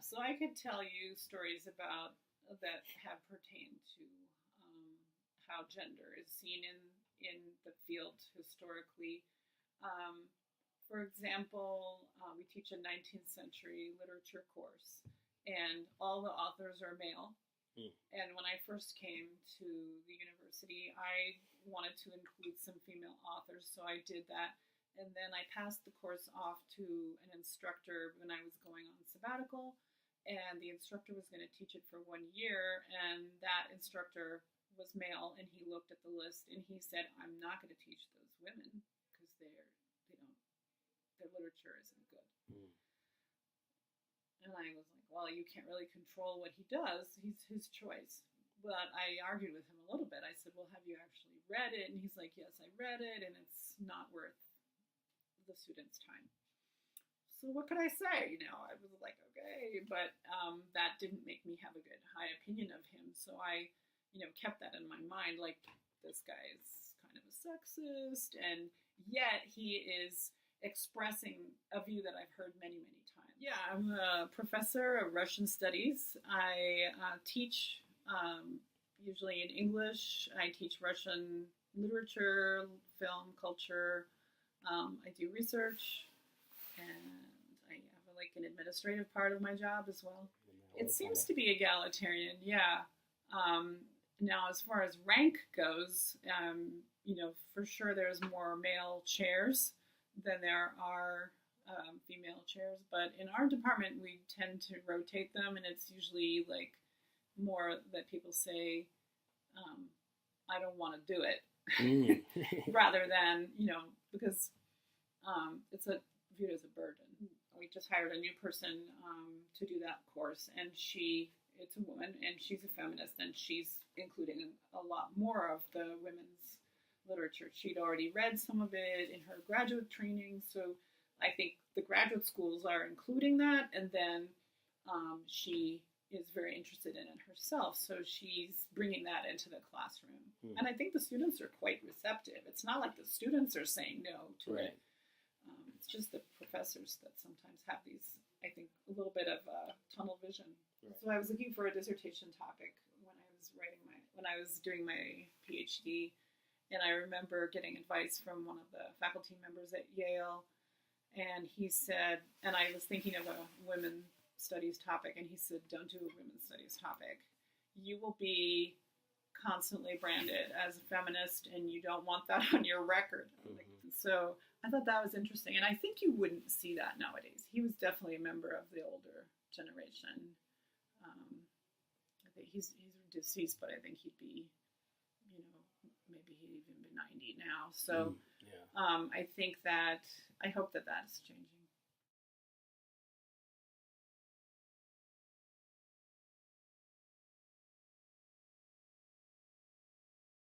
So I could tell you stories about that have pertained to how gender is seen in the field historically. Um, for example, we teach a 19th century literature course, and all the authors are male. Mm. And when I first came to the university, I wanted to include some female authors, so I did that. And then I passed the course off to an instructor when I was going on sabbatical, and the instructor was going to teach it for 1 year, and that instructor was male, and he looked at the list and he said, "I'm not going to teach those women because they don't their literature isn't good." Mm. And I was like, well, you can't really control what he does. He's his choice. But I argued with him a little bit. I said, well, have you actually read it? And he's like, yes, I read it, and it's not worth the student's time. So what could I say? I was like, okay. But that didn't make me have a good high opinion of him. So I, kept that in my mind. Like, this guy is kind of a sexist. And yet he is expressing a view that I've heard many, many times. Yeah, I'm a professor of Russian studies. I teach usually in English. I teach Russian literature, film, culture. I do research, and I have like an administrative part of my job as well. It seems to be egalitarian, yeah. Now, as far as rank goes, for sure there's more male chairs than there are female chairs. But in our department, we tend to rotate them, and it's usually like more that people say, I don't want to do it, rather than, because it's viewed as a burden. We just hired a new person to do that course, and it's a woman, and she's a feminist, and she's including a lot more of the women's literature. She'd already read some of it in her graduate training, so I think the graduate schools are including that, and then she is very interested in it herself, so she's bringing that into the classroom. And I think the students are quite receptive. It's not like the students are saying no to it. It's just the professors that sometimes have these, I think, a little bit of tunnel vision. Right. So I was looking for a dissertation topic when I was doing my PhD, and I remember getting advice from one of the faculty members at Yale, and he said, and I was thinking of a women's studies topic, and he said, don't do a women's studies topic. You will be constantly branded as a feminist, and you don't want that on your record. So I thought that was interesting, and I think you wouldn't see that nowadays. He was definitely a member of the older generation. I think he's deceased, but I think he'd be, maybe he'd even be 90 now. So I think that, I hope that that's changing.